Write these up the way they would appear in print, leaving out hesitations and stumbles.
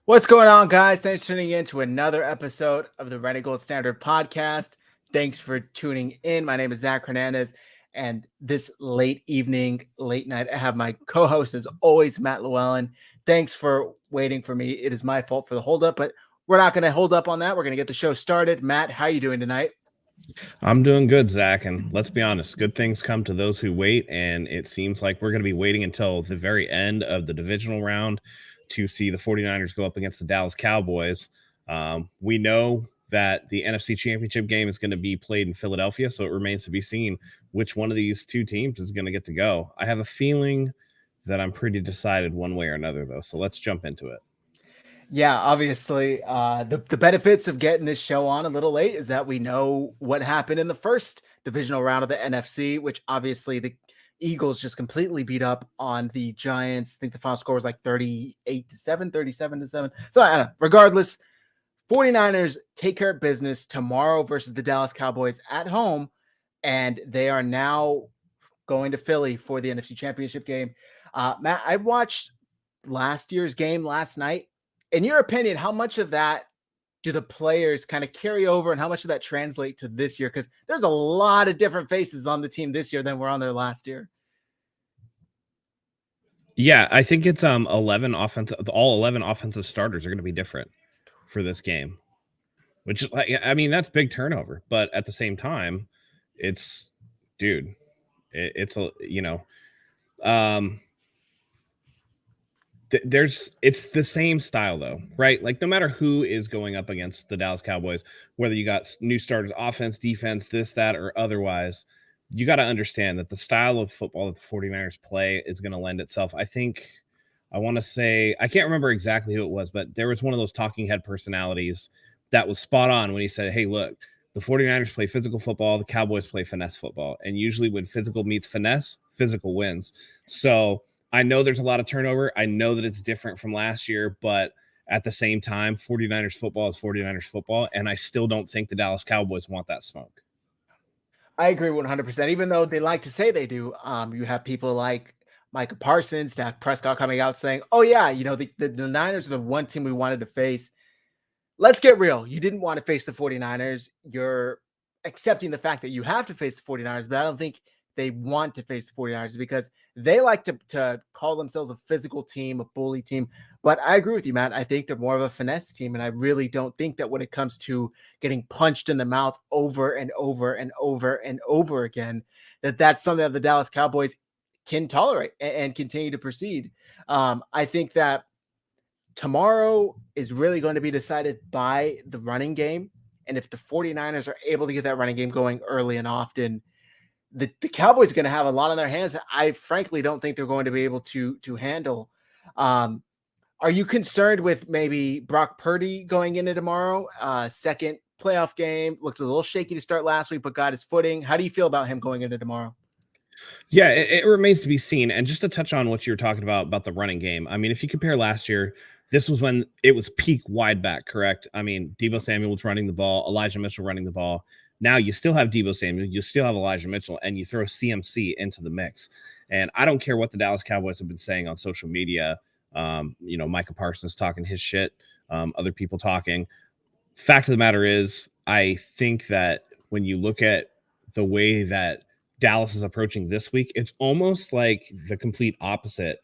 What's going on, guys? Thanks for tuning in to another episode of the Renegade Gold Standard podcast. Thanks for tuning in. My name is Zach Hernandez, and this late evening, late night, I have my co-host, as always, Matt Llewellyn. Thanks for waiting for me. It is my fault for the holdup, but we're not going to hold up on that. We're going to get the show started. Matt, how are you doing tonight? I'm doing good, Zach, and let's be honest, good things come to those who wait, and it seems like we're going to be waiting until the very end of the divisional round to see the 49ers go up against the Dallas Cowboys. We know that the NFC Championship game is going to be played in Philadelphia, so it remains to be seen which one of these two teams is going to get to go. I have a feeling that I'm pretty decided one way or another, though, so let's jump into it. Yeah, obviously, the benefits of getting this show on a little late is that we know what happened in the first divisional round of the NFC, which obviously the Eagles just completely beat up on the Giants. I think the final score was like 38-7, 37-7. So I don't know. Regardless, 49ers take care of business tomorrow versus the Dallas Cowboys at home, and they are now going to Philly for the NFC Championship game. Matt, I watched last year's game last night. In your opinion, how much of that do the players kind of carry over, and how much of that translate to this year? Because there's a lot of different faces on the team this year than were on there last year. Yeah, I think it's 11 offensive. All 11 offensive starters are going to be different for this game, which I mean that's big turnover. But at the same time, it's dude, it's a it's the same style though, right? Like no matter who is going up against the Dallas Cowboys, whether you got new starters, offense, defense, this, that, or otherwise, you got to understand that the style of football that the 49ers play is going to lend itself. I want to say, I can't remember exactly who it was, but there was one of those talking head personalities that was spot on when he said, hey, look, the 49ers play physical football, the Cowboys play finesse football. And usually when physical meets finesse, physical wins. So I know there's a lot of turnover. I know that it's different from last year, but at the same time, 49ers football is 49ers football, and I still don't think the Dallas Cowboys want that smoke. I agree 100%. Even though they like to say they do, you have people like Micah Parsons, Dak Prescott coming out saying, oh, yeah, the Niners are the one team we wanted to face. Let's get real. You didn't want to face the 49ers. You're accepting the fact that you have to face the 49ers, but I don't think they want to face the 49ers because they like to call themselves a physical team, a bully team. But I agree with you, Matt. I think they're more of a finesse team, and I really don't think that when it comes to getting punched in the mouth over and over and over and over again, that's something that the Dallas Cowboys can tolerate and continue to proceed. I think that tomorrow is really going to be decided by the running game. And if the 49ers are able to get that running game going early and often, the Cowboys are going to have a lot on their hands that I frankly don't think they're going to be able to handle. Are you concerned with maybe Brock Purdy going into tomorrow? Second playoff game, looked a little shaky to start last week, but got his footing. How do you feel about him going into tomorrow? Yeah, it remains to be seen. And just to touch on what you were talking about the running game, I mean, if you compare last year, this was when it was peak wide back, correct? I mean, Deebo Samuel was running the ball, Elijah Mitchell running the ball. Now you still have Deebo Samuel, you still have Elijah Mitchell, and you throw CMC into the mix. And I don't care what the Dallas Cowboys have been saying on social media. Micah Parsons talking his shit, other people talking. Fact of the matter is, I think that when you look at the way that Dallas is approaching this week, it's almost like the complete opposite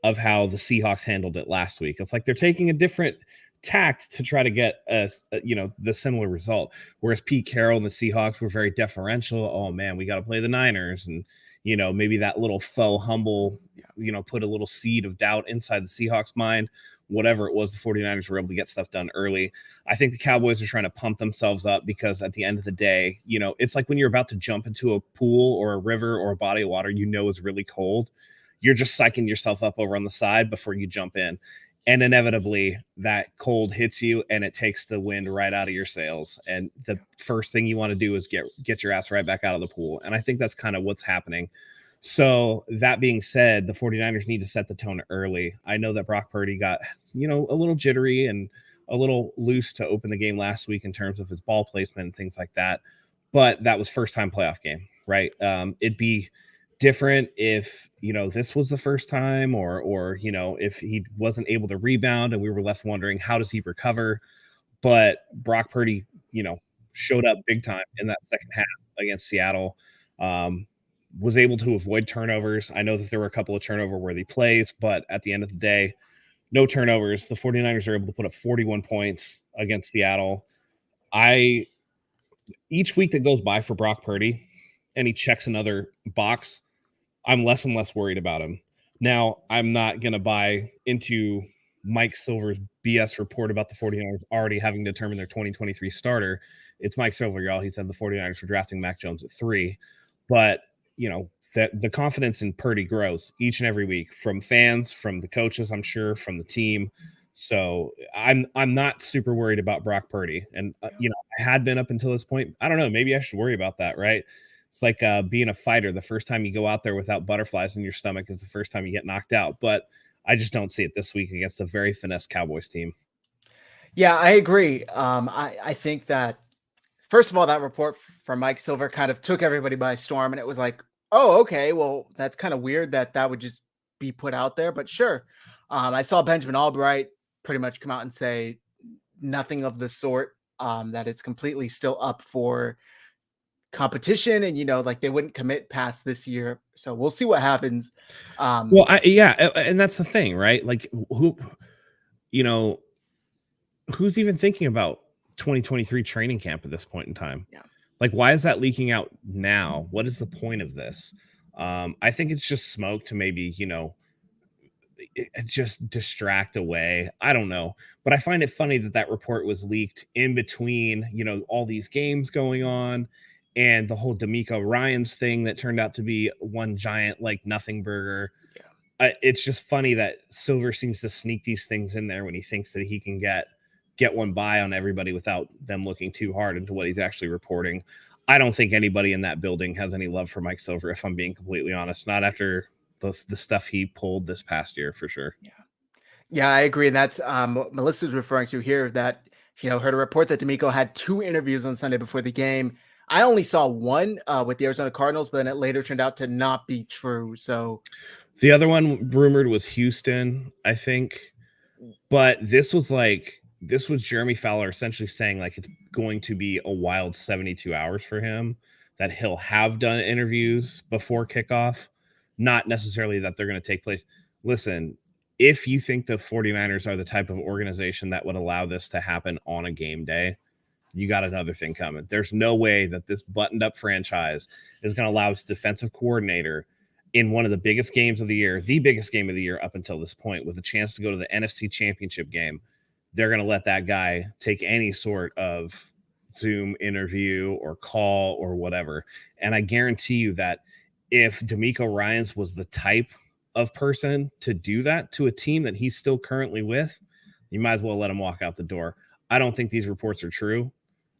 of how the Seahawks handled it last week. It's like they're taking a different tact to try to get the similar result. Whereas Pete Carroll and the Seahawks were very deferential. Oh man, we got to play the Niners, and maybe that little faux humble, put a little seed of doubt inside the Seahawks mind. Whatever it was, the 49ers were able to get stuff done early. I think the Cowboys are trying to pump themselves up because at the end of the day, it's like when you're about to jump into a pool or a river or a body of water, is really cold. You're just psyching yourself up over on the side before you jump in. And inevitably that cold hits you and it takes the wind right out of your sails. And the first thing you want to do is get your ass right back out of the pool. And I think that's kind of what's happening. So that being said, the 49ers need to set the tone early. I know that Brock Purdy got, a little jittery and a little loose to open the game last week in terms of his ball placement and things like that. But that was first time playoff game, right? It'd be different if, this was the first time, or if he wasn't able to rebound and we were left wondering, how does he recover? But Brock Purdy, showed up big time in that second half against Seattle. Was able to avoid turnovers. I know that there were a couple of turnover-worthy plays, but at the end of the day, no turnovers. The 49ers are able to put up 41 points against Seattle. Each week that goes by for Brock Purdy and he checks another box, I'm less and less worried about him. Now, I'm not going to buy into Mike Silver's BS report about the 49ers already having determined their 2023 starter. It's Mike Silver, y'all. He said the 49ers were drafting Mac Jones at 3. But, that the confidence in Purdy grows each and every week from fans, from the coaches, I'm sure, from the team. So I'm not super worried about Brock Purdy. And, I had been up until this point. I don't know. Maybe I should worry about that, right? It's like being a fighter. The first time you go out there without butterflies in your stomach is the first time you get knocked out. But I just don't see it this week against a very finesse Cowboys team. Yeah, I agree. I think that, first of all, that report from Mike Silver kind of took everybody by storm, and it was like, oh, okay, well, that's kind of weird that would just be put out there, but sure. I saw Benjamin Albright pretty much come out and say nothing of the sort, that it's completely still up for competition, and like they wouldn't commit past this year. So we'll see what happens. Well, and that's the thing, right? Like who's even thinking about 2023 training camp at this point in time? Yeah. Like, why is that leaking out now? What is the point of this? I think it's just smoke to maybe, just distract away. I don't know. But I find it funny that report was leaked in between, all these games going on and the whole D'Amico Ryans thing that turned out to be one giant, like, nothing burger. Yeah. It's just funny that Silver seems to sneak these things in there when he thinks that he can get one by on everybody without them looking too hard into what he's actually reporting. I don't think anybody in that building has any love for Mike Silver, if I'm being completely honest. Not after the stuff he pulled this past year, for sure. Yeah, I agree. And that's what Melissa's referring to here, that, heard a report that D'Amico had 2 interviews on Sunday before the game. I only saw one with the Arizona Cardinals, but then it later turned out to not be true. So the other one rumored was Houston, I think. But this was Jeremy Fowler essentially saying, like, it's going to be a wild 72 hours for him, that he'll have done interviews before kickoff, not necessarily that they're going to take place. Listen, if you think the 49ers are the type of organization that would allow this to happen on a game day, you got another thing coming. There's no way that this buttoned up franchise is going to allow its defensive coordinator in one of the biggest games of the year, the biggest game of the year up until this point, with a chance to go to the NFC Championship game. They're going to let that guy take any sort of Zoom interview or call or whatever. And I guarantee you that if D'Amico Ryans was the type of person to do that to a team that he's still currently with, you might as well let him walk out the door. I don't think these reports are true.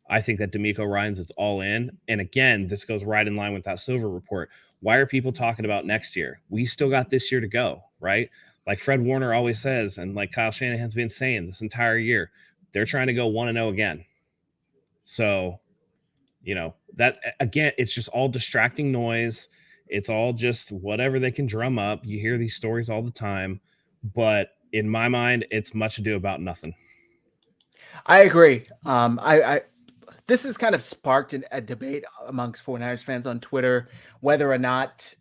I think that D'Amico Ryans is all in. And again, this goes right in line with that Silver report. Why are people talking about next year? We still got this year to go, right? Like Fred Warner always says, and like Kyle Shanahan's been saying this entire year, they're trying to go 1-0 again. So, that, again, it's just all distracting noise. It's all just whatever they can drum up. You hear these stories all the time, but in my mind, it's much ado about nothing. I agree. This has kind of sparked a debate amongst 49ers fans on Twitter, whether or not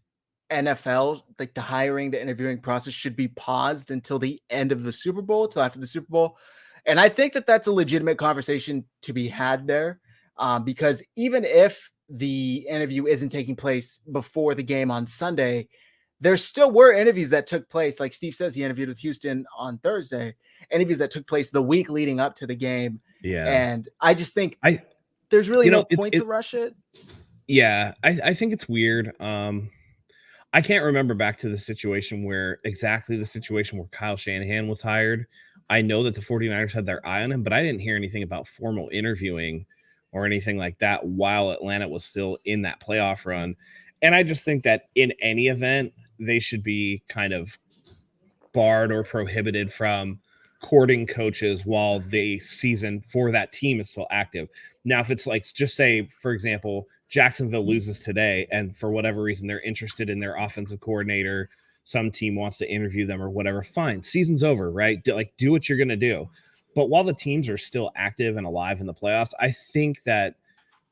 NFL, like the hiring, the interviewing process, should be paused until the end of the Super Bowl, till after the Super Bowl. And I think that that's a legitimate conversation to be had there, because even if the interview isn't taking place before the game on Sunday, there still were interviews that took place. Like Steve says, he interviewed with Houston on Thursday, interviews that took place the week leading up to the game. Yeah. And I just think there's really no point to rush it. Yeah, I think it's weird. I can't remember back to the situation where Kyle Shanahan was hired. I know that the 49ers had their eye on him, but I didn't hear anything about formal interviewing or anything like that while Atlanta was still in that playoff run. And I just think that in any event, they should be kind of barred or prohibited from courting coaches while the season for that team is still active. Now, if it's like, just say, for example, Jacksonville loses today, and for whatever reason they're interested in their offensive coordinator, some team wants to interview them or whatever, fine, season's over, right? Do what you're going to do. But while the teams are still active and alive in the playoffs, I think that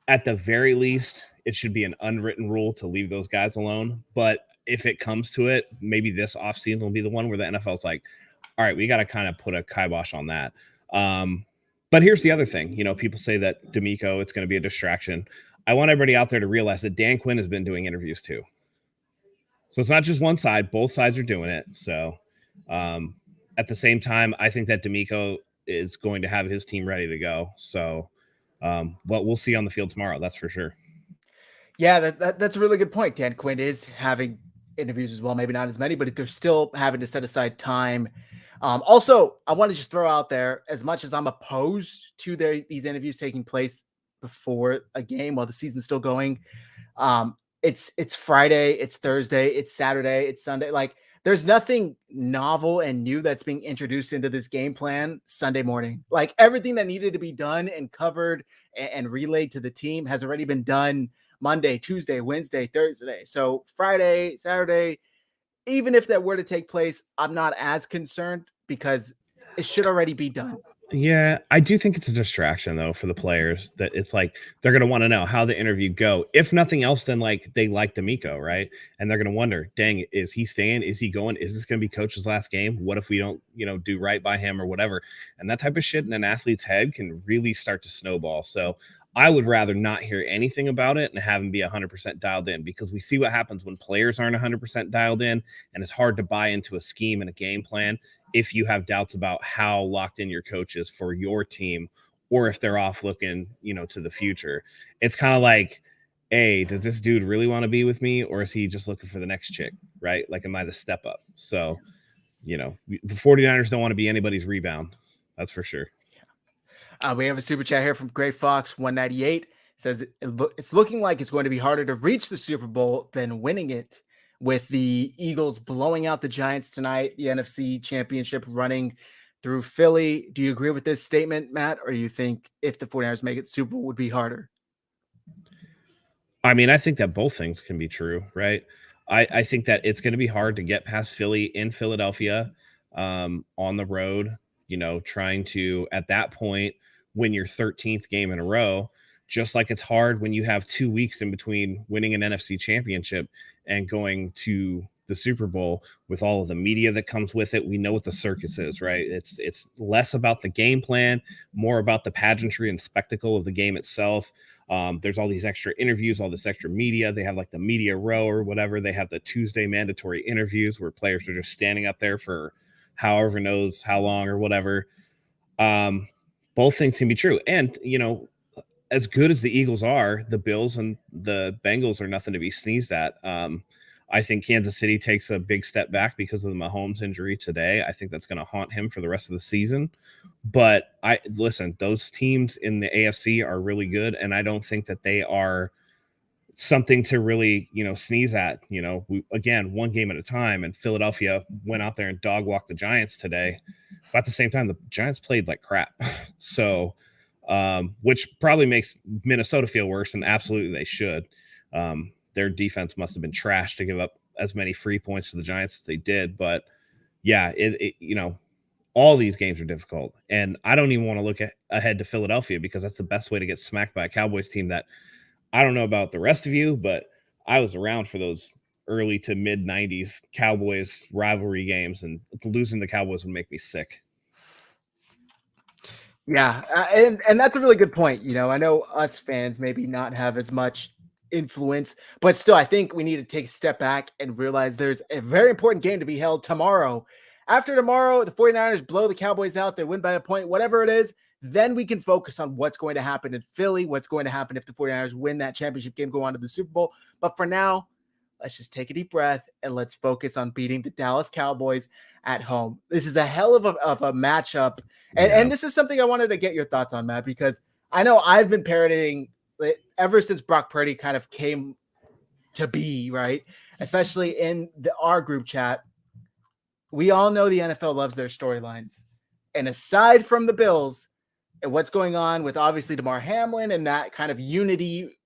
at the very least, it should be an unwritten rule to leave those guys alone. But if it comes to it, maybe this offseason will be the one where the NFL's like, all right, we got to kind of put a kibosh on that. But here's the other thing. People say that D'Amico, it's going to be a distraction. I want everybody out there to realize that Dan Quinn has been doing interviews too. So it's not just one side. Both sides are doing it. So at the same time, I think that D'Amico is going to have his team ready to go. So what we'll see on the field tomorrow, that's for sure. Yeah, that's a really good point. Dan Quinn is having interviews as well, maybe not as many, but they're still having to set aside time. Also, I want to just throw out there, as much as I'm opposed to these interviews taking place before a game while the season's still going, it's Friday, it's Thursday, it's Saturday, it's Sunday. Like, there's nothing novel and new that's being introduced into this game plan Sunday morning. Like, everything that needed to be done and covered and relayed to the team has already been done Monday, Tuesday, Wednesday, Thursday. So Friday, Saturday, even if that were to take place, I'm not as concerned because it should already be done. Yeah, I do think it's a distraction though for the players, that it's like they're going to want to know how the interview go. If nothing else, then like they like D'Amico, right? And they're going to wonder, dang, is he staying? Is he going? Is this going to be coach's last game? What if we don't, do right by him or whatever? And that type of shit in an athlete's head can really start to snowball. So I would rather not hear anything about it and have him be 100% dialed in, because we see what happens when players aren't 100% dialed in, and it's hard to buy into a scheme and a game plan if you have doubts about how locked in your coach is for your team, or if they're off looking, to the future. It's kind of like, hey, does this dude really want to be with me, or is he just looking for the next chick, right? Like, am I the step up? So, the 49ers don't want to be anybody's rebound. That's for sure. We have a super chat here from Great Fox 198. Says it's looking like it's going to be harder to reach the Super Bowl than winning it, with the Eagles blowing out the Giants tonight, the NFC Championship running through Philly. Do you agree with this statement, Matt, or do you think if the 49ers make it, Super Bowl would be harder? I mean, I think that both things can be true, right? I think that it's going to be hard to get past Philly in Philadelphia on the road, trying to, at that point, win your 13th game in a row, just like it's hard when you have 2 weeks in between winning an NFC championship and going to the Super Bowl with all of the media that comes with it. We know what the circus is, right? It's less about the game plan, more about the pageantry and spectacle of the game itself. There's all these extra interviews, all this extra media. They have like the media row or whatever. They have the Tuesday mandatory interviews where players are just standing up there for however knows how long or whatever. Both things can be true. And, as good as the Eagles are, the Bills and the Bengals are nothing to be sneezed at. I think Kansas City takes a big step back because of the Mahomes injury today. I think that's going to haunt him for the rest of the season. But listen, those teams in the AFC are really good, and I don't think that they are something to really, sneeze at. Again, one game at a time, and Philadelphia went out there and dog walked the Giants today. But at the same time, the Giants played like crap. So, which probably makes Minnesota feel worse, and absolutely they should. Their defense must have been trash to give up as many free points to the Giants as they did. But yeah, all these games are difficult. And I don't even want to look ahead to Philadelphia, because that's the best way to get smacked by a Cowboys team that, I don't know about the rest of you, but I was around for those early to mid 90s Cowboys rivalry games, and losing the Cowboys would make me sick. Yeah, and that's a really good point. I know us fans maybe not have as much influence, but still, I think we need to take a step back and realize there's a very important game to be held tomorrow. After tomorrow, the 49ers blow the Cowboys out, they win by a point, whatever it is, then we can focus on what's going to happen in Philly, what's going to happen if the 49ers win that championship game, go on to the Super Bowl. But for now, let's just take a deep breath and let's focus on beating the Dallas Cowboys at home. This is a hell of a matchup. And this is something I wanted to get your thoughts on, Matt, because I know I've been parroting it ever since Brock Purdy kind of came to be, right? Especially in our group chat. We all know the NFL loves their storylines. And aside from the Bills and what's going on with obviously DeMar Hamlin and that kind of unity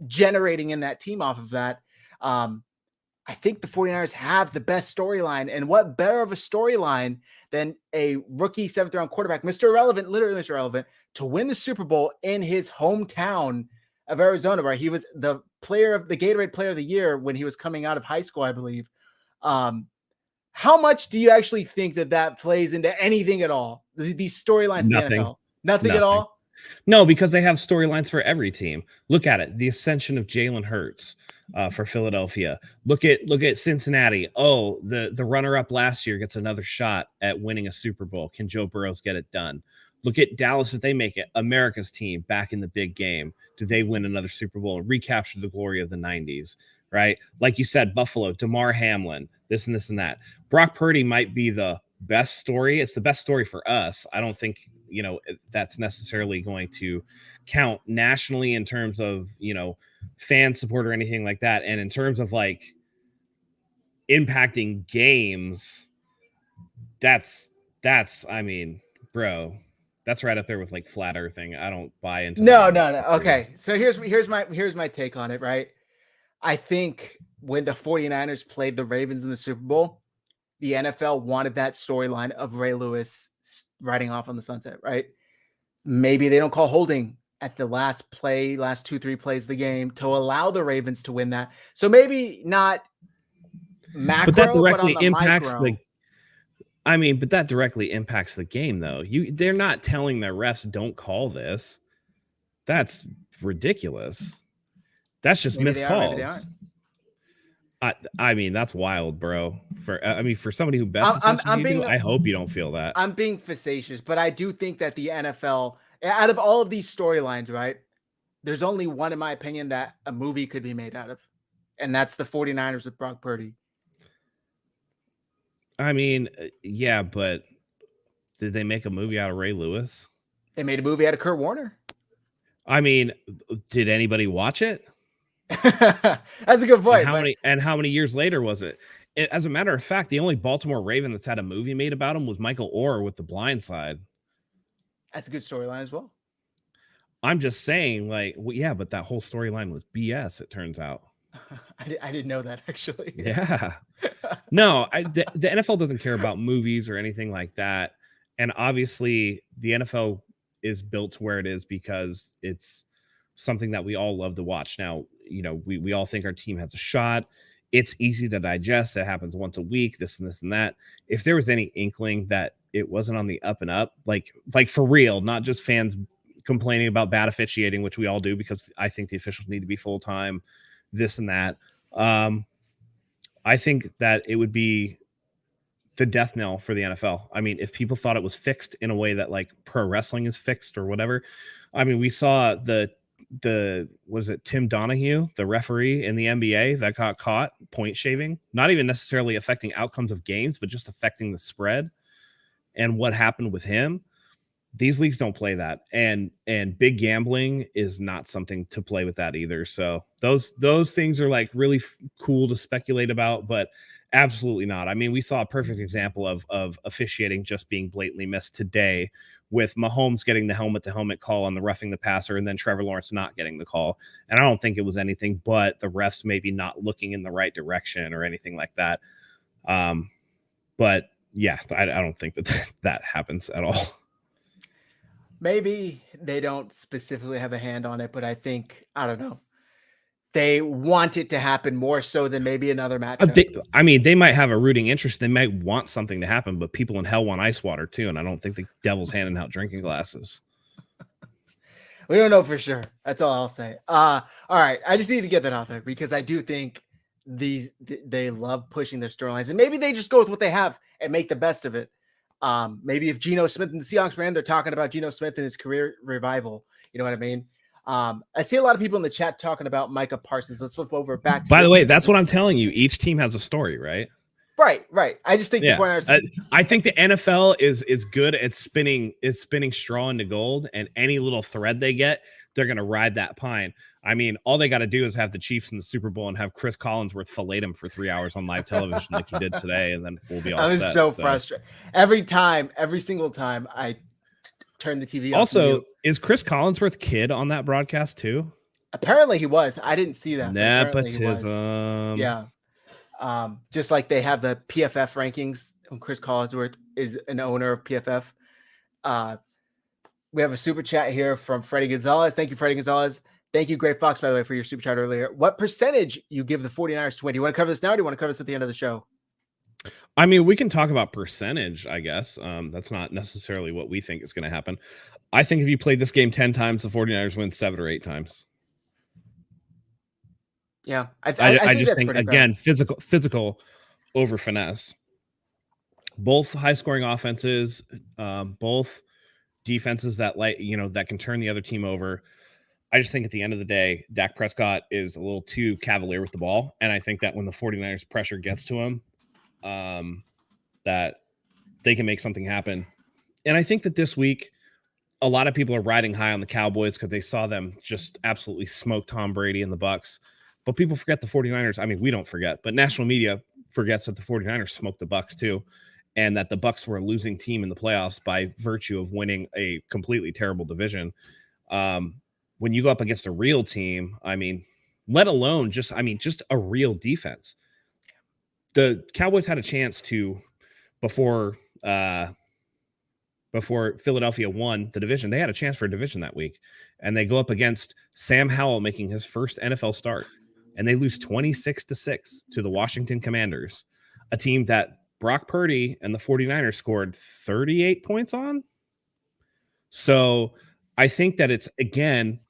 generating in that team off of that. I think the 49ers have the best storyline, and what better of a storyline than a rookie 7th-round quarterback, Mr. Irrelevant, literally Mr. Irrelevant, to win the Super Bowl in his hometown of Arizona, where he was the Gatorade Player of the Year when he was coming out of high school, I believe. How much do you actually think that plays into anything at all? These storylines in the NFL? Nothing at all? No, because they have storylines for every team. Look at it. The ascension of Jalen Hurts for Philadelphia. Look at Cincinnati. Oh, the runner-up last year gets another shot at winning a Super Bowl. Can Joe Burrow get it done? Look at Dallas if they make it. America's team back in the big game. Do they win another Super Bowl and recapture the glory of the 90s? Right? Like you said, Buffalo, DeMar Hamlin, this and this and that. Brock Purdy might be the best story. It's the best story for us. I don't think, that's necessarily going to count nationally in terms of, fan support or anything like that. And in terms of like impacting games, that's, I mean, bro, that's right up there with like flat earthing. I don't buy into No. Okay. So here's my take on it, right? I think when the 49ers played the Ravens in the Super Bowl, the NFL wanted that storyline of Ray Lewis riding off on the sunset, right? Maybe they don't call holding at the last 2-3 plays of the game to allow the Ravens to win that. So maybe not macro, but that directly but impacts micro. but that directly impacts the game though. They're not telling their refs don't call this. That's ridiculous. That's just missed calls. I mean, that's wild, bro. For somebody who bets as much as you do, I hope you don't feel that. I'm being facetious, but I do think that the NFL, out of all of these storylines, right, there's only one, in my opinion, that a movie could be made out of, and that's the 49ers with Brock Purdy. I mean, yeah, but did they make a movie out of Ray Lewis? They made a movie out of Kurt Warner. I mean, did anybody watch it? That's a good point. How many years later was it? As a matter of fact, the only Baltimore Raven that's had a movie made about him was Michael Orr with The Blind Side. That's a good storyline as well. I'm just saying, yeah, but that whole storyline was BS, it turns out. I didn't know that, actually. Yeah. No, the NFL doesn't care about movies or anything like that. And obviously, the NFL is built to where it is because it's something that we all love to watch. Now, we all think our team has a shot. It's easy to digest. It happens once a week, this and this and that. If there was any inkling that it wasn't on the up and up, like for real, not just fans complaining about bad officiating, which we all do because I think the officials need to be full-time, this and that. I think that it would be the death knell for the NFL. I mean, if people thought it was fixed in a way that like pro wrestling is fixed or whatever. I mean, we saw was it Tim Donahue, the referee in the NBA that got caught point shaving, not even necessarily affecting outcomes of games, but just affecting the spread and what happened with him. These leagues don't play that. And big gambling is not something to play with that either. So those things are like really cool to speculate about, but absolutely not. I mean, we saw a perfect example of officiating just being blatantly missed today with Mahomes getting the helmet-to-helmet call on the roughing the passer and then Trevor Lawrence not getting the call. And I don't think it was anything but the refs maybe not looking in the right direction or anything like that. But yeah, I don't think that happens at all. Maybe they don't specifically have a hand on it, but I think, I don't know, they want it to happen more so than maybe another matchup. They might have a rooting interest. They might want something to happen, but people in hell want ice water too. And I don't think the devil's handing out drinking glasses. We don't know for sure. That's all I'll say. All right. I just need to get that out there because I do think they love pushing their storylines, and maybe they just go with what they have and make the best of it. Maybe if Geno Smith and the Seahawks brand, they're talking about Geno Smith and his career revival. You know what I mean? I see a lot of people in the chat talking about Micah Parsons. Let's flip over back to. By the way, that's what I'm telling you. Each team has a story, right? Right. I just think I think the NFL is good at spinning straw into gold, and any little thread they get, they're gonna ride that pine. I mean, all they got to do is have the Chiefs in the Super Bowl and have Chris Collinsworth fillet him for 3 hours on live television like he did today, and then we'll be all set. I was so frustrated. Every single time I turn the TV off. Also, is Chris Collinsworth kid on that broadcast too? Apparently he was. I didn't see that, but apparently he was. Nepotism. Yeah. Just like they have the PFF rankings, and Chris Collinsworth is an owner of PFF. We have a super chat here from Freddie Gonzalez. Thank you, Freddie Gonzalez. Thank you, Great Fox, by the way, for your super chat earlier. What percentage you give the 49ers to win? Do you want to cover this now, or do you want to cover this at the end of the show? I mean, we can talk about percentage, I guess. That's not necessarily what we think is going to happen. I think if you played this game 10 times, the 49ers win 7 or 8 times. Yeah, I just think again, physical over finesse. Both high-scoring offenses, both defenses that that can turn the other team over. I just think at the end of the day, Dak Prescott is a little too cavalier with the ball, and I think that when the 49ers pressure gets to him, that they can make something happen. And I think that this week, a lot of people are riding high on the Cowboys because they saw them just absolutely smoke Tom Brady and the Bucs. But people forget the 49ers. I mean, we don't forget, but national media forgets that the 49ers smoked the Bucs too, and that the Bucs were a losing team in the playoffs by virtue of winning a completely terrible division. When you go up against a real team, I mean, let alone just a real defense. The Cowboys had a chance to, before Philadelphia won the division, they had a chance for a division that week. And they go up against Sam Howell making his first NFL start. And they lose 26-6 to the Washington Commanders, a team that Brock Purdy and the 49ers scored 38 points on. So I think that it's, again,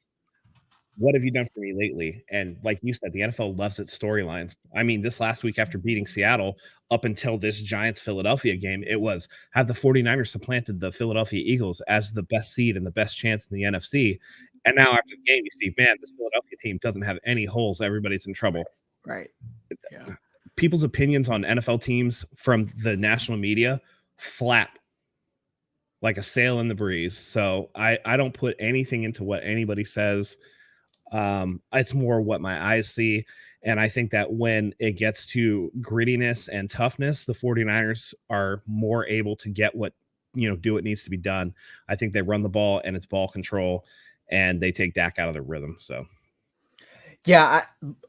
what have you done for me lately? And like you said, the NFL loves its storylines. I mean, this last week after beating Seattle, up until this Giants-Philadelphia game, it was, have the 49ers supplanted the Philadelphia Eagles as the best seed and the best chance in the NFC. And now after the game, you see, man, this Philadelphia team doesn't have any holes. Everybody's in trouble. Right. Yeah. People's opinions on NFL teams from the national media flap like a sail in the breeze. So I don't put anything into what anybody says. It's more what my eyes see. And I think that when it gets to grittiness and toughness, the 49ers are more able to get what, do what needs to be done. I think they run the ball and it's ball control, and they take Dak out of the rhythm. So, yeah,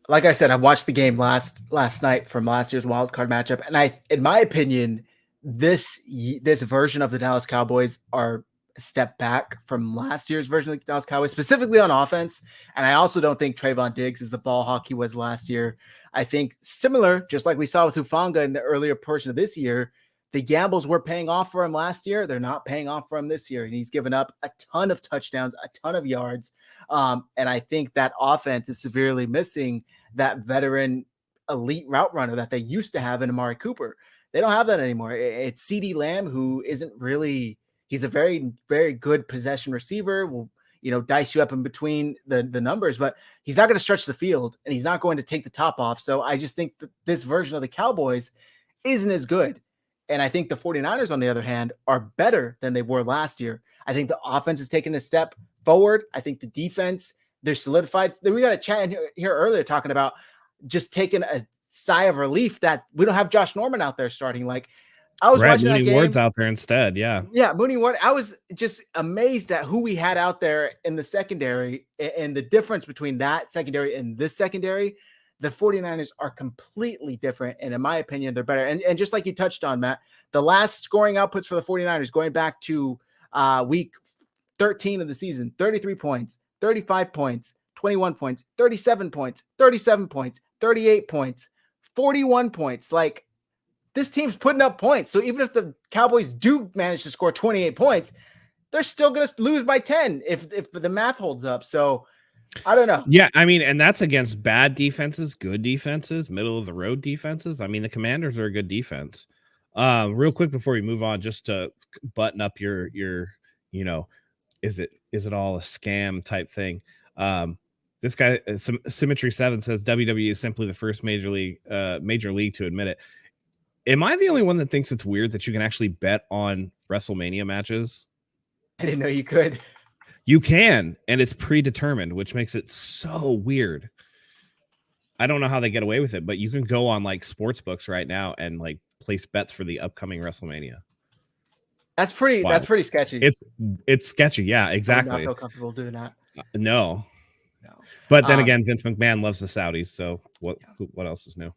like I said, I watched the game last night from last year's wild card matchup, and in my opinion, this version of the Dallas Cowboys are a step back from last year's version of the Dallas Cowboys, specifically on offense. And I also don't think Trayvon Diggs is the ball hawk he was last year. I think similar, just like we saw with Hufanga in the earlier portion of this year, the gambles were paying off for him last year. They're not paying off for him this year. And he's given up a ton of touchdowns, a ton of yards. And I think that offense is severely missing that veteran elite route runner that they used to have in Amari Cooper. They don't have that anymore. It's CeeDee Lamb, who isn't really, he's a very, very good possession receiver. Will, dice you up in between the numbers, but he's not going to stretch the field and he's not going to take the top off. So I just think that this version of the Cowboys isn't as good. And I think the 49ers, on the other hand, are better than they were last year. I think the offense has taken a step forward. I think the defense, they're solidified. We got a chat in here earlier talking about just taking a sigh of relief that we don't have Josh Norman out there starting. Like, I was watching Mooney that game. Ward's out there instead. Yeah, Mooney Ward. I was just amazed at who we had out there in the secondary and the difference between that secondary and this secondary. The 49ers are completely different, and in my opinion, they're better. And just like you touched on, Matt, the last scoring outputs for the 49ers going back to week 13 of the season, 33 points, 35 points, 21 points, 37 points, 37 points, 38 points, 41 points. Like, this team's putting up points. So even if the Cowboys do manage to score 28 points, they're still going to lose by 10 if the math holds up. So I don't know. Yeah, I mean, and that's against bad defenses, good defenses, middle of the road defenses. I mean, the Commanders are a good defense. Real quick before we move on, just to button up your is it all a scam type thing? This guy, Symmetry 7 says WWE is simply the first major league to admit it. Am I the only one that thinks it's weird that you can actually bet on WrestleMania matches? I didn't know you could. You can, and it's predetermined, which makes it so weird. I don't know how they get away with it, but you can go on like sports books right now and like place bets for the upcoming WrestleMania. That's pretty sketchy. It's sketchy. Yeah, exactly. I would not feel comfortable doing that. No. But then again, Vince McMahon loves the Saudis, so what else is new?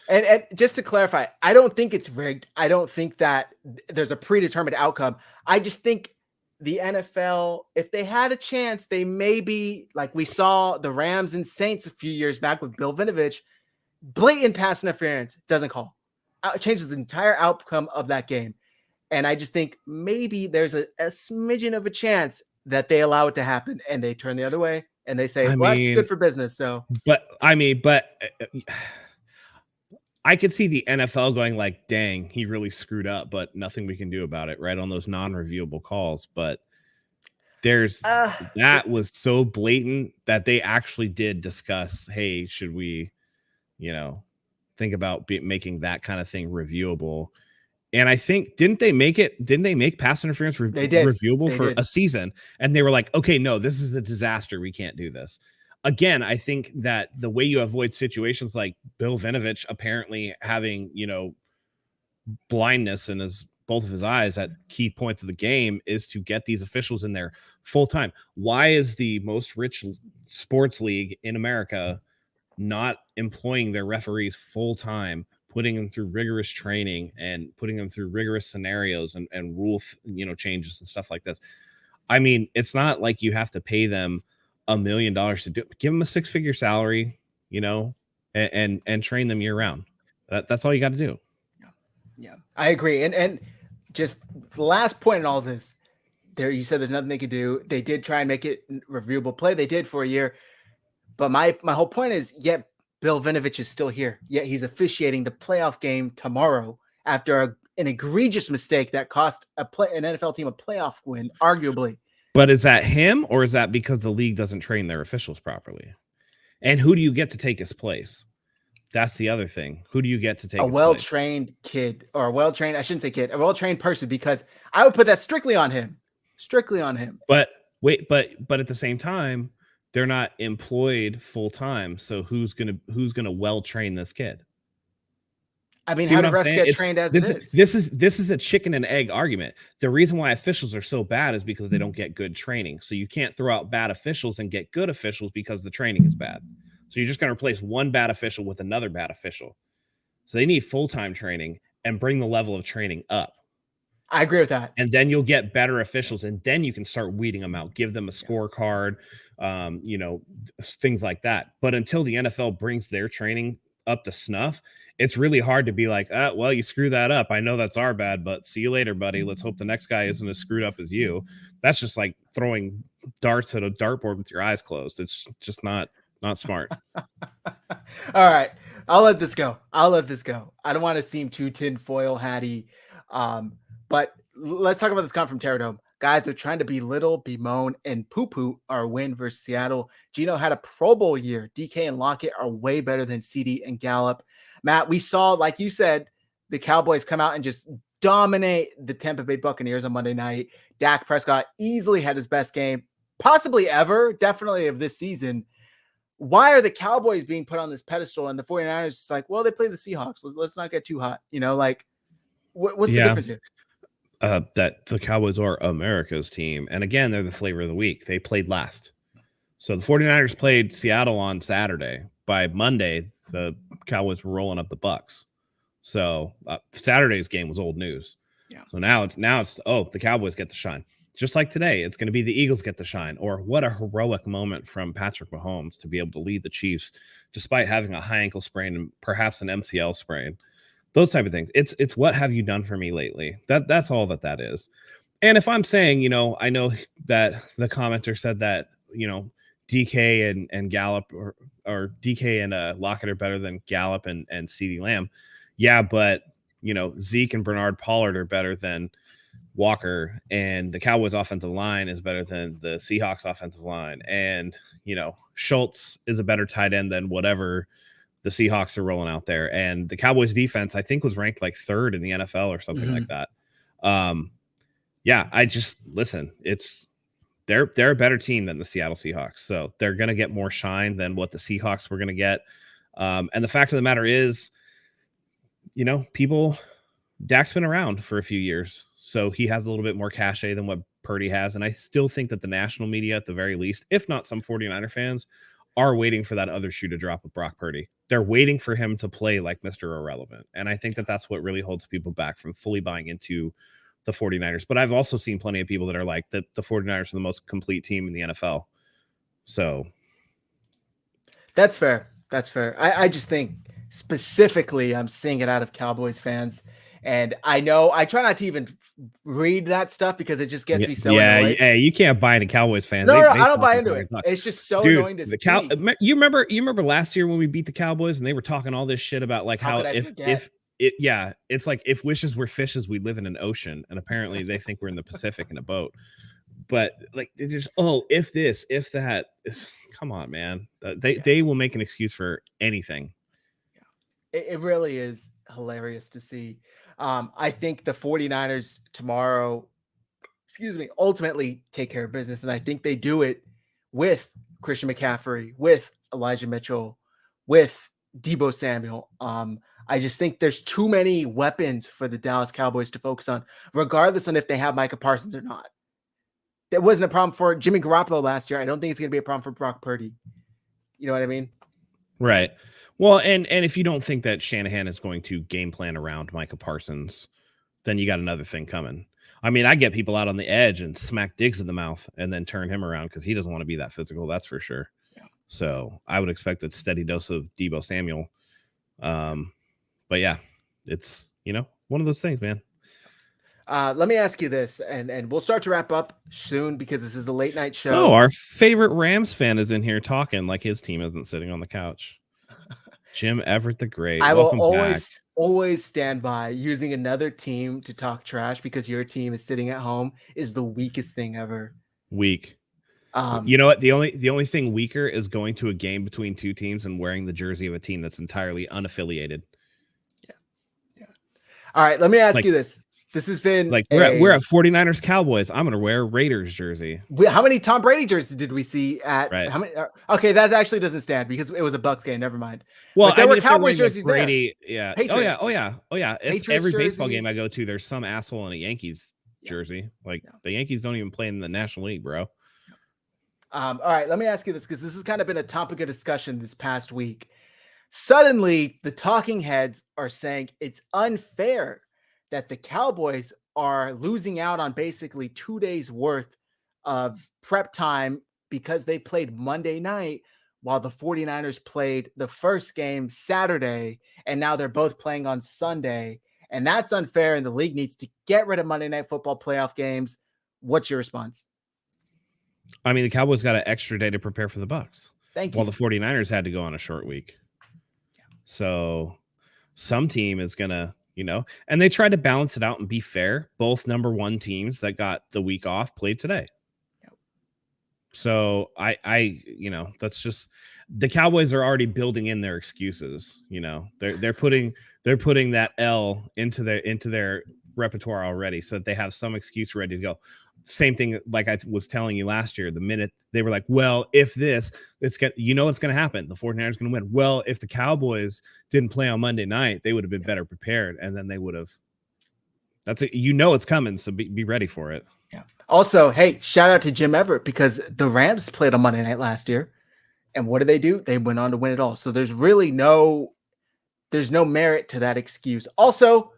And just to clarify, I don't think it's rigged. I don't think that there's a predetermined outcome. I just think the NFL, if they had a chance, they maybe, like we saw the Rams and Saints a few years back with Bill Vinovich, blatant pass interference, doesn't call. It changes the entire outcome of that game. And I just think maybe there's a smidgen of a chance that they allow it to happen and they turn the other way and they say, it's good for business. So, but I could see the NFL going like, dang, he really screwed up, but nothing we can do about it, right? On those non-reviewable calls. But that was so blatant that they actually did discuss, hey, should we, think about making that kind of thing reviewable? And I think, didn't they make pass interference reviewable for a season? And they were like, okay, no, this is a disaster. We can't do this. Again, I think that the way you avoid situations like Bill Vinovich apparently having, blindness in both of his eyes at key points of the game is to get these officials in there full time. Why is the most rich sports league in America not employing their referees full time, putting them through rigorous training and putting them through rigorous scenarios and rule, changes and stuff like this? I mean, it's not like you have to pay them $1 million to do it. Give them a 6-figure salary, and train them year round. That's all you got to do. Yeah, I agree. And just the last point in all of this, there you said there's nothing they could do. They did try and make it reviewable play. They did for a year. But my whole point is, yet Bill Vinovich is still here. Yet he's officiating the playoff game tomorrow after an egregious mistake that cost an NFL team a playoff win, arguably. But is that him, or is that because the league doesn't train their officials properly? And who do you get to take his place? That's the other thing. Who do you get to take a well-trained kid, or a well-trained, I shouldn't say kid, a well-trained person, because I would put that strictly on him. Strictly on him. But wait, but at the same time, they're not employed full time. So who's gonna well train this kid? I mean, how do refs get trained as it is? This is a chicken and egg argument. The reason why officials are so bad is because they don't get good training. So you can't throw out bad officials and get good officials because the training is bad. So you're just going to replace one bad official with another bad official. So they need full-time training and bring the level of training up. I agree with that. And then you'll get better officials, and then you can start weeding them out, give them a scorecard, things like that. But until the NFL brings their training up to snuff, it's really hard to be like, well, you screw that up. I know that's our bad, but see you later, buddy. Let's hope the next guy isn't as screwed up as you. That's just like throwing darts at a dartboard with your eyes closed. It's just not smart. All right. I'll let this go. I don't want to seem too tinfoil hatty. But let's talk about this comment from Terradome. Guys, they're trying to belittle, bemoan, and poo-poo our win versus Seattle. Geno had a Pro Bowl year. DK and Lockett are way better than CD and Gallup. Matt, we saw, like you said, the Cowboys come out and just dominate the Tampa Bay Buccaneers on Monday night. Dak Prescott easily had his best game, possibly ever, definitely of this season. Why are the Cowboys being put on this pedestal and the 49ers just like, well, they play the Seahawks. Let's not get too hot. What's the difference here? That the Cowboys are America's team. And again, they're the flavor of the week. They played last. So the 49ers played Seattle on Saturday. By Monday, the Cowboys were rolling up the Bucks. So Saturday's game was old news. Yeah. So now it's the Cowboys get the shine. Just like today, it's going to be the Eagles get the shine. Or what a heroic moment from Patrick Mahomes to be able to lead the Chiefs despite having a high ankle sprain and perhaps an MCL sprain. Those type of things. It's what have you done for me lately? That's all that is. And if I'm saying, I know that the commenter said that, DK and Gallup or DK and Lockett are better than Gallup and CeeDee Lamb. Yeah, but Zeke and Bernard Pollard are better than Walker, and the Cowboys offensive line is better than the Seahawks offensive line. And, Schultz is a better tight end than whatever the Seahawks are rolling out there. And the Cowboys defense, I think, was ranked like 3rd in the NFL or something like that. I just listen, they're a better team than the Seattle Seahawks. So they're going to get more shine than what the Seahawks were going to get. And the fact of the matter is, Dak's been around for a few years, so he has a little bit more cachet than what Purdy has. And I still think that the national media, at the very least, if not some 49er fans, are waiting for that other shoe to drop with Brock Purdy. They're waiting for him to play like Mr. Irrelevant. And I think that that's what really holds people back from fully buying into the 49ers. But I've also seen plenty of people that are like that the 49ers are the most complete team in the NFL. So that's fair. That's fair. I just think specifically I'm seeing it out of Cowboys fans. And I know I try not to even read that stuff because it just gets me so annoyed. Yeah, you can't buy into Cowboys fans. No, I don't buy into it. It's just so annoying to see. You remember last year when we beat the Cowboys and they were talking all this shit about like how it's like if wishes were fishes, we live in an ocean, and apparently they think we're in the Pacific in a boat. But like they just if this, if that, come on, man. They will make an excuse for anything. It really is hilarious to see. I think the 49ers tomorrow, ultimately take care of business. And I think they do it with Christian McCaffrey, with Elijah Mitchell, with Deebo Samuel. I just think there's too many weapons for the Dallas Cowboys to focus on, regardless on if they have Micah Parsons or not. That wasn't a problem for Jimmy Garoppolo last year. I don't think it's going to be a problem for Brock Purdy. You know what I mean? Right. Well, and if you don't think that Shanahan is going to game plan around Micah Parsons, then you got another thing coming. I mean, I get people out on the edge and smack Diggs in the mouth and then turn him around because he doesn't want to be that physical. That's for sure. Yeah. So I would expect a steady dose of Deebo Samuel. But yeah, it's, one of those things, man. Let me ask you this, and we'll start to wrap up soon because this is a late night show. Oh, our favorite Rams fan is in here talking like his team isn't sitting on the couch. Jim Everett the Great. I will always stand by using another team to talk trash because your team is sitting at home is the weakest thing ever. Weak. You know what? The only thing weaker is going to a game between two teams and wearing the jersey of a team that's entirely unaffiliated. Yeah. All right, let me ask you this. This has been we're at 49ers Cowboys. I'm going to wear a Raiders jersey. How many Tom Brady jerseys did we see at? Right. How many? Okay, that actually doesn't stand because it was a Bucs game. Never mind. Well, but there were Cowboys jerseys Brady, there. Yeah. Patriots. Oh yeah. It's every baseball game I go to. There's some asshole in a Yankees jersey. The Yankees don't even play in the National League, bro. All right, let me ask you this because this has kind of been a topic of discussion this past week. Suddenly, the talking heads are saying it's unfair that the Cowboys are losing out on basically 2 days worth of prep time because they played Monday night while the 49ers played the first game Saturday, and now they're both playing on Sunday. And that's unfair, and the league needs to get rid of Monday Night Football playoff games. What's your response? I mean, the Cowboys got an extra day to prepare for the Bucs. Thank you. While the 49ers had to go on a short week. So some team is going to, and they tried to balance it out and be fair. Both number one teams that got the week off played today. Yep. So that's just the Cowboys are already building in their excuses. They're putting that L into their repertoire already so that they have some excuse ready to go. Same thing like I was telling you last year. The minute they were like, well, if this, it's going to happen. The 49ers going to win. Well, if the Cowboys didn't play on Monday night, they would have been better prepared. And then they would have. It's coming. So be ready for it. Yeah. Also, hey, shout out to Jim Everett because the Rams played on Monday night last year. And what did they do? They went on to win it all. So there's really no merit to that excuse. Also,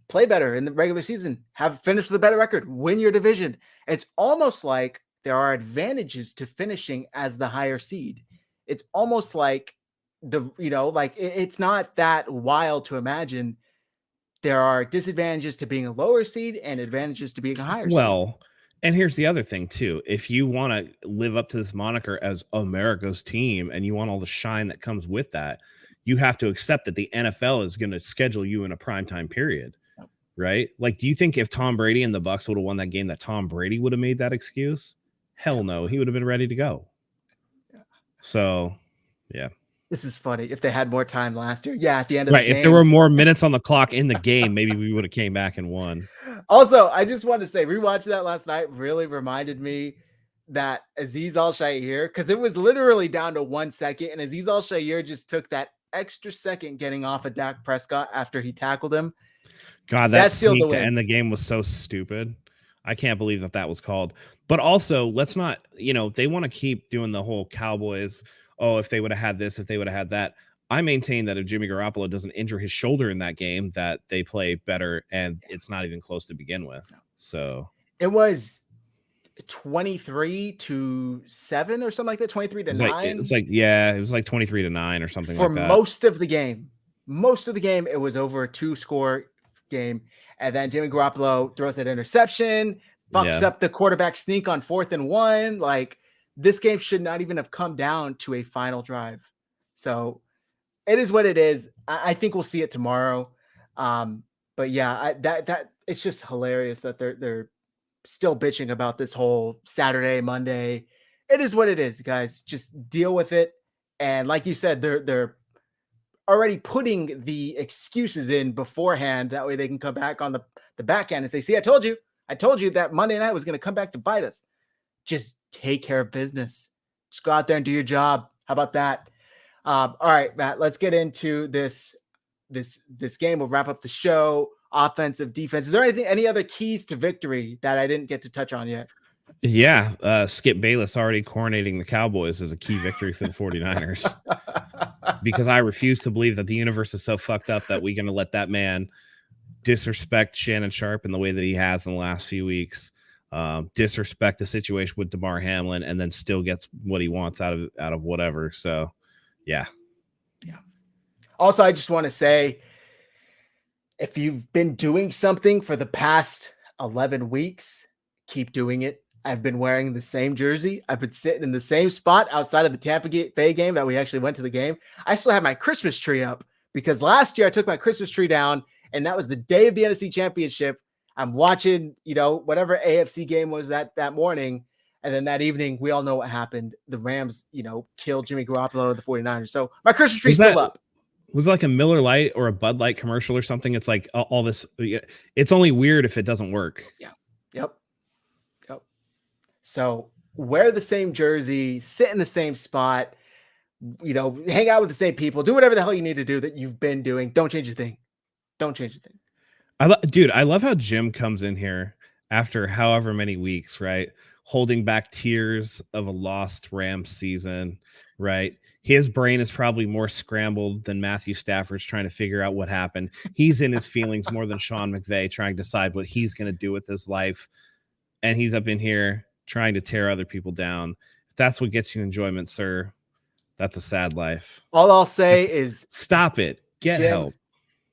play better in the regular season, have finished with a better record, win your division. It's almost like there are advantages to finishing as the higher seed. It's almost like it's not that wild to imagine there are disadvantages to being a lower seed and advantages to being a higher seed. Well, and here's the other thing too. If you want to live up to this moniker as America's team and you want all the shine that comes with that, you have to accept that the NFL is going to schedule you in a primetime period. Right? Like, do you think if Tom Brady and the Bucs would have won that game that Tom Brady would have made that excuse? Hell no. He would have been ready to go. Yeah. So, yeah. This is funny. If they had more time last year. Yeah, at the end of the game. If there were more minutes on the clock in the game, maybe we would have came back and won. Also, I just wanted to say, rewatching that last night really reminded me that Azeez Al-Shaair, because it was literally down to 1 second, and Azeez Al-Shaair just took that extra second getting off of Dak Prescott after he tackled him. God, that sneak to end the game was so stupid. I can't believe that was called. But also, let's not, they want to keep doing the whole Cowboys. oh, if they would have had this, if they would have had that. I maintain that if Jimmy Garoppolo doesn't injure his shoulder in that game, that they play better, and it's not even close to begin with. So it was 23-7 or something like that, 23-9. It was like 23-9 or something for like that. most of the game. Most of the game, it was over a 2-score game. And then Jimmy Garoppolo throws that interception, fucks up the quarterback sneak on 4th and 1. Like, this game should not even have come down to a final drive. So it is what it is. I think we'll see it tomorrow. But yeah, that it's just hilarious that they're still bitching about this whole Saturday, Monday. It is what it is, guys. Just deal with it. And like you said, they're already putting the excuses in beforehand. That way they can come back on the back end and say, see, I told you that Monday night was going to come back to bite us. Just take care of business. Just go out there and do your job. How about that? All right, Matt, let's get into this game. We'll wrap up the show. Offensive, defense. Is there any other keys to victory that I didn't get to touch on yet? Yeah, Skip Bayless already coronating the Cowboys as a key victory for the 49ers. Because I refuse to believe that the universe is so fucked up that we're going to let that man disrespect Shannon Sharp in the way that he has in the last few weeks, disrespect the situation with DeMar Hamlin, and then still gets what he wants out of whatever. So, yeah. Also, I just want to say, if you've been doing something for the past 11 weeks, keep doing it. I've been wearing the same jersey. I've been sitting in the same spot outside of the Tampa Bay game that we actually went to the game. I still have my Christmas tree up because last year I took my Christmas tree down, and that was the day of the NFC Championship. I'm watching, whatever AFC game was that morning. And then that evening, we all know what happened. The Rams, killed Jimmy Garoppolo, the 49ers. So my Christmas tree's still up. Was it like a Miller Lite or a Bud Light commercial or something? It's like all this. It's only weird if it doesn't work. Yeah. Yep. So wear the same jersey, sit in the same spot, hang out with the same people, do whatever the hell you need to do that you've been doing. Don't change a thing. I love how Jim comes in here after however many weeks, right? Holding back tears of a lost Rams season, right? His brain is probably more scrambled than Matthew Stafford's trying to figure out what happened. He's in his feelings more than Sean McVay trying to decide what he's going to do with his life. And he's up in here trying to tear other people down. If that's what gets you enjoyment, sir, that's a sad life. All I'll say is stop it. Get help.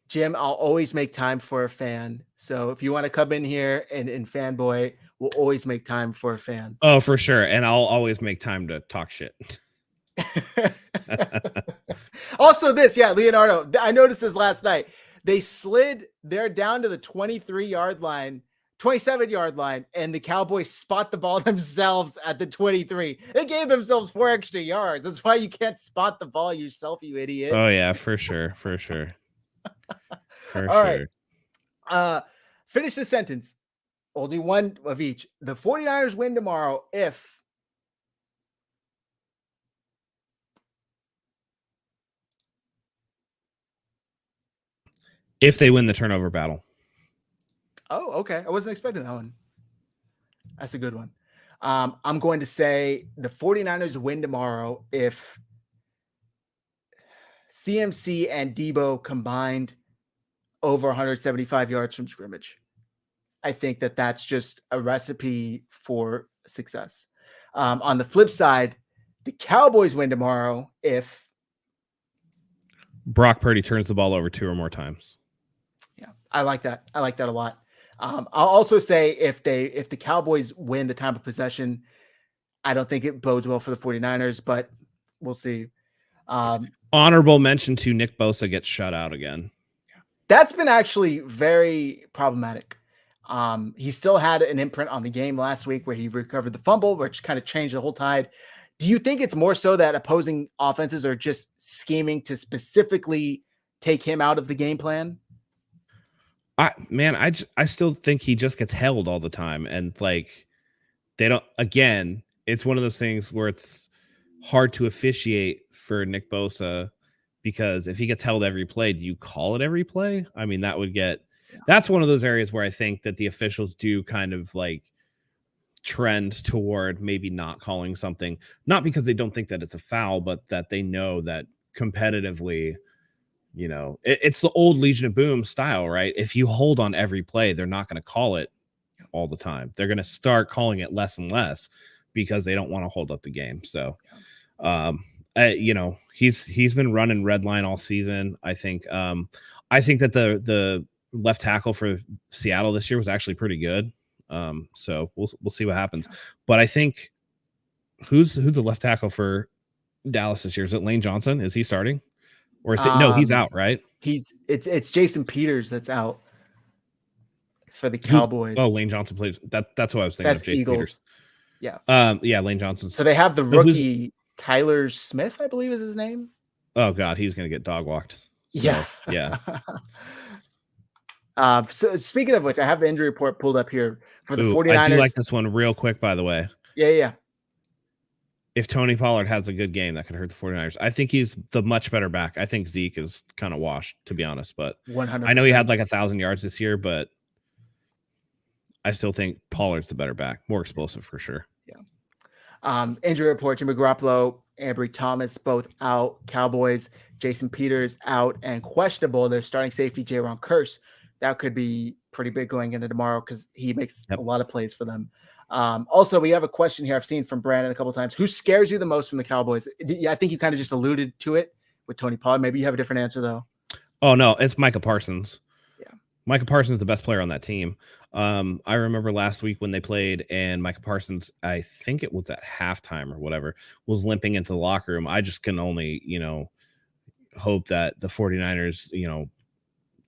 Jim, I'll always make time for a fan. So if you want to come in here and fanboy, we'll always make time for a fan. Oh, for sure. And I'll always make time to talk shit. Also Leonardo, I noticed this last night. They're down to the 27-yard line, and the Cowboys spot the ball themselves at the 23. They gave themselves 4 extra yards. That's why you can't spot the ball yourself, you idiot. Oh yeah, for sure. All right. Finish the sentence. Only one of each. The 49ers win tomorrow if they win the turnover battle. Oh, okay. I wasn't expecting that one. That's a good one. I'm going to say the 49ers win tomorrow if CMC and Debo combined over 175 yards from scrimmage. I think that's just a recipe for success. On the flip side, the Cowboys win tomorrow if Brock Purdy turns the ball over 2 or more times. Yeah, I like that. I like that a lot. I'll also say if the Cowboys win the time of possession, I don't think it bodes well for the 49ers, but we'll see. Honorable mention to Nick Bosa gets shut out again. That's been actually very problematic. He still had an imprint on the game last week where he recovered the fumble, which kind of changed the whole tide. Do you think it's more so that opposing offenses are just scheming to specifically take him out of the game plan? I still think he just gets held all the time. And they don't, again, it's one of those things where it's hard to officiate for Nick Bosa because if he gets held every play, do you call it every play? I mean, that's one of those areas where I think that the officials do kind of trend toward maybe not calling something, not because they don't think that it's a foul, but that they know that competitively, you know, it's the old Legion of Boom style, right? If you hold on every play, they're not going to call it all the time. They're going to start calling it less and less because they don't want to hold up the game. So, you know, he's been running red line all season. I think that the left tackle for Seattle this year was actually pretty good. So we'll see what happens. But I think who's the left tackle for Dallas this year? Is it Lane Johnson? Is he starting? Or is it no, he's out, right? It's Jason Peters that's out for the Cowboys. Lane Johnson plays that's what I was thinking of, Jason Eagles. Peters. Yeah. Lane Johnson. So they have the rookie Tyler Smith, I believe is his name. Oh God, he's gonna get dog walked. So, yeah. So speaking of which, I have the injury report pulled up here for the 49ers. I do like this one real quick, by the way. Yeah. If Tony Pollard has a good game, that could hurt the 49ers. I think he's the much better back. I think Zeke is kind of washed, to be honest. But 100%. I know he had like 1,000 yards this year, but I still think Pollard's the better back. More explosive for sure. Yeah. Injury report, Jimmy Garoppolo, Ambry Thomas, both out. Cowboys, Jason Peters out and questionable. Their starting safety, Jaron Kearse. That could be pretty big going into tomorrow because he makes a lot of plays for them. Also, we have a question here I've seen from Brandon a couple of times. Who scares you the most from the Cowboys? I think you kind of just alluded to it with Tony Pollard. Maybe you have a different answer, though. Oh, no, it's Micah Parsons. Yeah. Micah Parsons is the best player on that team. I remember last week when they played and Micah Parsons, I think it was at halftime or whatever, was limping into the locker room. I just can only, hope that the 49ers,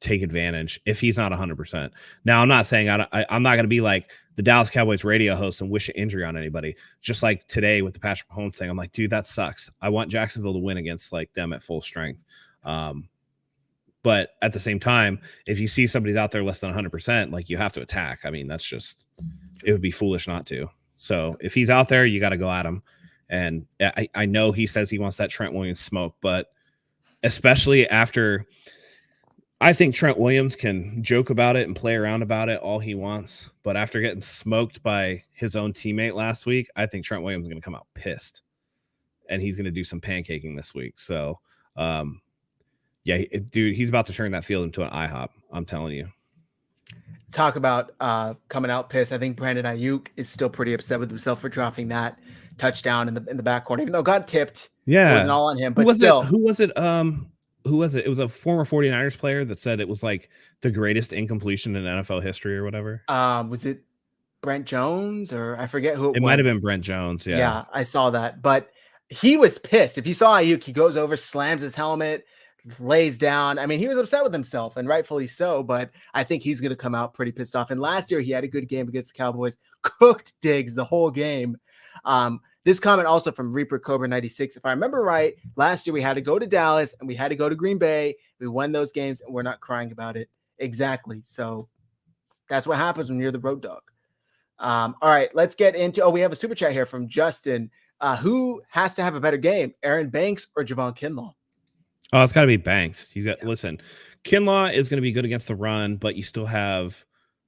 take advantage if he's not 100%. Now, I'm not saying I'm not going to be like the Dallas Cowboys radio host and wish an injury on anybody. Just like today with the Patrick Mahomes thing, I'm like, dude, that sucks. I want Jacksonville to win against like them at full strength. But at the same time, if you see somebody's out there less than 100%, like you have to attack. I mean, that's just, it would be foolish not to. So if he's out there, you got to go at him. And I know he says he wants that Trent Williams smoke, but especially after, I think Trent Williams can joke about it and play around about it all he wants. But after getting smoked by his own teammate last week, I think Trent Williams is going to come out pissed. And he's going to do some pancaking this week. So, dude, he's about to turn that field into an IHOP. I'm telling you. Talk about coming out pissed. I think Brandon Ayuk is still pretty upset with himself for dropping that touchdown in the back corner, even though it got tipped. Yeah. It wasn't all on him. But who was it? Who was it? It was a former 49ers player that said it was like the greatest incompletion in NFL history or whatever. Was it Brent Jones or I forget who it was? It might have been Brent Jones. Yeah. Yeah, I saw that. But he was pissed. If you saw Ayuk, he goes over, slams his helmet, lays down. I mean, he was upset with himself and rightfully so, but I think he's going to come out pretty pissed off. And last year he had a good game against the Cowboys, cooked Diggs the whole game. This comment also from Reaper Cobra 96. If I remember right, last year we had to go to Dallas and we had to go to Green Bay. We won those games and we're not crying about it. Exactly. So that's what happens when you're the road dog. All right, let's get into, we have a super chat here from Justin. Who has to have a better game, Aaron Banks or Javon Kinlaw? Oh, it's got to be Banks. Listen, Kinlaw is going to be good against the run, but you still have,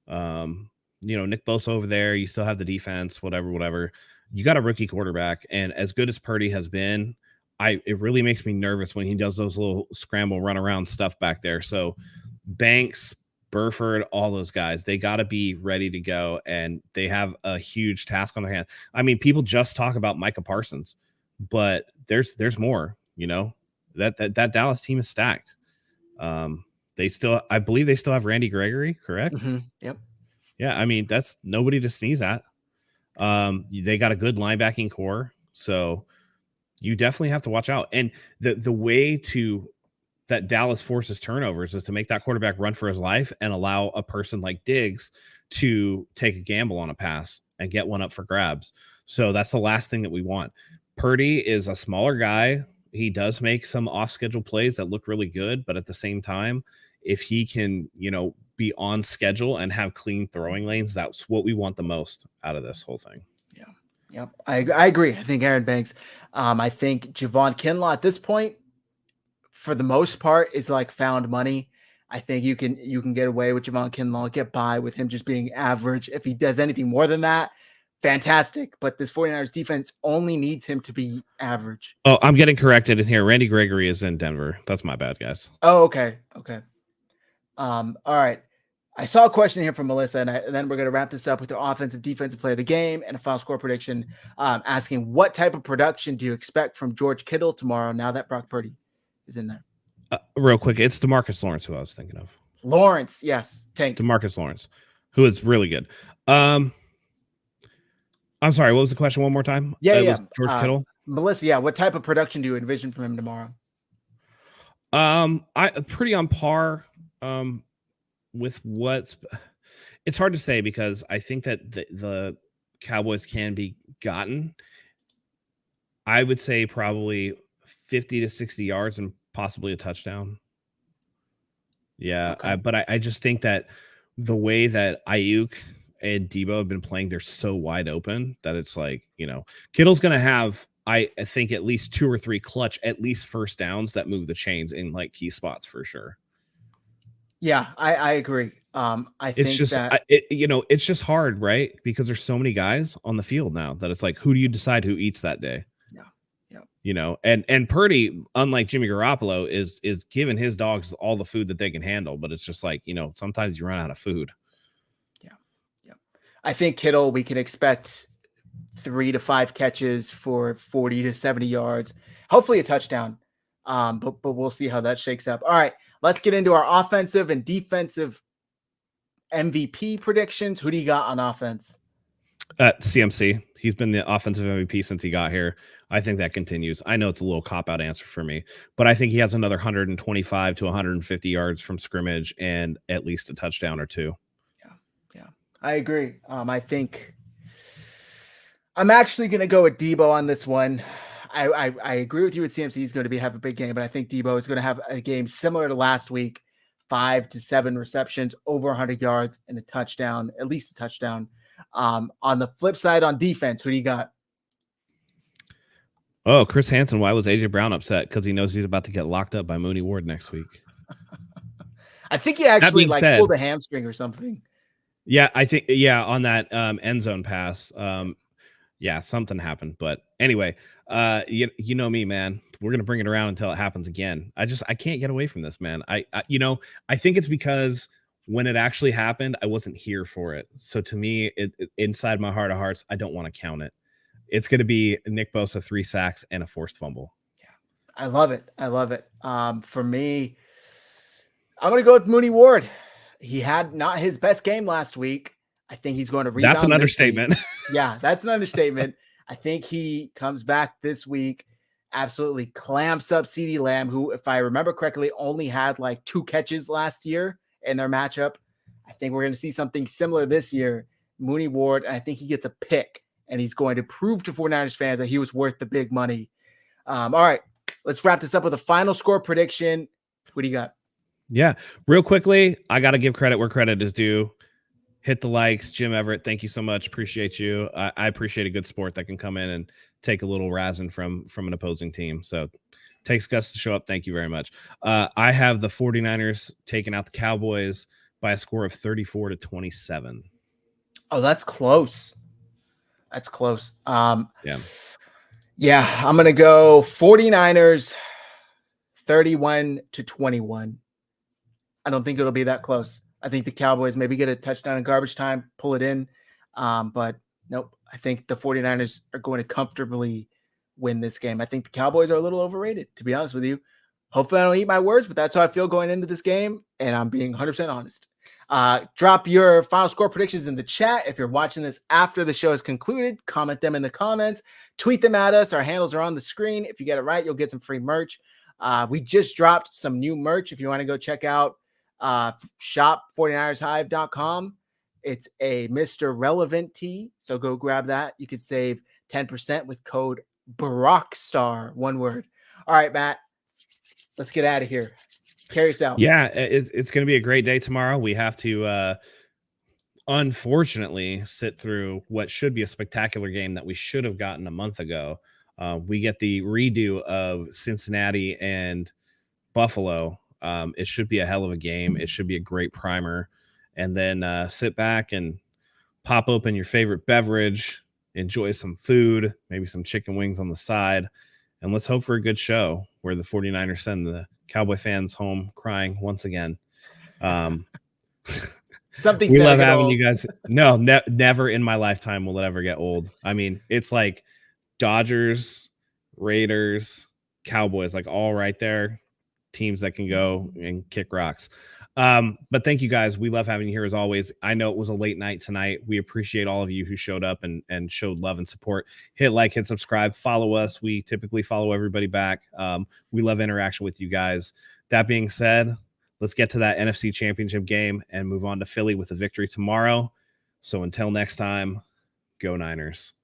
Nick Bosa over there. You still have the defense, whatever. You got a rookie quarterback, and as good as Purdy has been, it really makes me nervous when he does those little scramble run around stuff back there. So Banks, Burford, all those guys, they got to be ready to go, and they have a huge task on their hand. I mean, people just talk about Micah Parsons, but there's more. That Dallas team is stacked. I believe they still have Randy Gregory, correct? Mm-hmm. Yep. Yeah, I mean, that's nobody to sneeze at. They got a good linebacking core, so you definitely have to watch out. And the way that Dallas forces turnovers is to make that quarterback run for his life and allow a person like Diggs to take a gamble on a pass and get one up for grabs. So that's the last thing that we want. Purdy is a smaller guy. He does make some off-schedule plays that look really good, but at the same time, if he can, be on schedule and have clean throwing lanes, that's what we want the most out of this whole thing. Yeah. Yep. I agree. I think Aaron Banks, I think Javon Kinlaw at this point, for the most part, is like found money. I think you can get away with Javon Kinlaw, get by with him just being average. If he does anything more than that, fantastic, but this 49ers defense only needs him to be average. Oh, I'm getting corrected in here. Randy Gregory is in Denver. That's my bad, guys. Oh, okay. All right. I saw a question here from Melissa, and then we're going to wrap this up with the offensive defensive player of the game and a final score prediction, asking what type of production do you expect from George Kittle tomorrow now that Brock Purdy is in there? Real quick, it's DeMarcus Lawrence who I was thinking of. Lawrence, yes. Tank. DeMarcus Lawrence, who is really good. I'm sorry, what was the question one more time? Yeah. George Kittle? Melissa, what type of production do you envision from him tomorrow? I pretty on par with what's it's hard to say because I think that the Cowboys can be gotten. I would say probably 50 to 60 yards and possibly a touchdown. Yeah, okay. But I just think that the way that Ayuk and Debo have been playing, they're so wide open that it's like, Kittle's going to have, I think, at least 2 or 3 clutch, at least first downs that move the chains in like key spots for sure. Yeah, I agree. I think it's just hard, right? Because there's so many guys on the field now that it's like, who do you decide who eats that day? Yeah. And Purdy, unlike Jimmy Garoppolo, is giving his dogs all the food that they can handle, but it's just like, sometimes you run out of food. Yeah. I think Kittle, we can expect 3 to 5 catches for 40 to 70 yards, hopefully a touchdown. But we'll see how that shakes up. All right, let's get into our offensive and defensive MVP predictions. Who do you got on offense? CMC. He's been the offensive MVP since he got here. I think that continues. I know it's a little cop-out answer for me, but I think he has another 125 to 150 yards from scrimmage and at least a touchdown or 2. Yeah, I agree. I think I'm actually going to go with Debo on this one. I agree with you with CMC. He's going to have a big game, but I think Debo is going to have a game similar to last week, 5 to 7 receptions, over 100 yards, and a touchdown, at least a touchdown. On the flip side, on defense, who do you got? Oh, Chris Hansen. Why was AJ Brown upset? Because he knows he's about to get locked up by Mooney Ward next week. I think he actually pulled a hamstring or something. Yeah, I think on that end zone pass. Something happened. But anyway, you know me, man. We're gonna bring it around until it happens again. I can't get away from this, man. I think it's because when it actually happened, I wasn't here for it. So to me, it inside my heart of hearts, I don't want to count it. It's going to be Nick Bosa, 3 sacks and a forced fumble. Yeah, I love it. For me, I'm going to go with Mooney Ward. He had not his best game last week. I think he's going to rebound. That's an understatement. Yeah, that's an understatement. I think he comes back this week, absolutely clamps up CeeDee Lamb, who, if I remember correctly, only had like 2 catches last year in their matchup. I think we're going to see something similar this year. Mooney Ward, and I think he gets a pick, and he's going to prove to 49ers fans that he was worth the big money. All right, let's wrap this up with a final score prediction. What do you got? Yeah, real quickly, I got to give credit where credit is due. Hit the likes. Jim Everett, thank you so much. Appreciate you. I appreciate a good sport that can come in and take a little razzing from an opposing team. So takes guts to show up. Thank you very much. I have the 49ers taking out the Cowboys by a score of 34 to 27. Oh, that's close. That's close. Yeah, I'm going to go 49ers 31 to 21. I don't think it'll be that close. I think the Cowboys maybe get a touchdown in garbage time, pull it in. But nope, I think the 49ers are going to comfortably win this game. I think the Cowboys are a little overrated, to be honest with you. Hopefully I don't eat my words, but that's how I feel going into this game, and I'm being 100% honest. Drop your final score predictions in the chat. If you're watching this after the show is concluded, comment them in the comments, tweet them at us. Our handles are on the screen. If you get it right, you'll get some free merch. We just dropped some new merch. If you want to go check out shop49ershive.com. It's a Mr. Relevant tee, so go grab that. You could save 10% with code BAROCKSTAR, one word. All right, Matt, let's get out of here. Carry us out. Yeah, it's going to be a great day tomorrow. We have to, unfortunately, sit through what should be a spectacular game that we should have gotten a month ago. We get the redo of Cincinnati and Buffalo. It should be a hell of a game. It should be a great primer. And then sit back and pop open your favorite beverage, enjoy some food, maybe some chicken wings on the side, and let's hope for a good show where the 49ers send the Cowboy fans home crying once again. Something's We never love get having old. you guys. No, never in my lifetime will it ever get old. I mean, it's like Dodgers, Raiders, Cowboys, like all right there, teams that can go and kick rocks. But thank you guys. We love having you here as always. I know it was a late night tonight. We appreciate all of you who showed up and showed love and support. Hit like, hit subscribe, follow us. We typically follow everybody back. We love interaction with you guys. That being said, let's get to that NFC Championship game and move on to Philly with a victory tomorrow. So until next time, go Niners.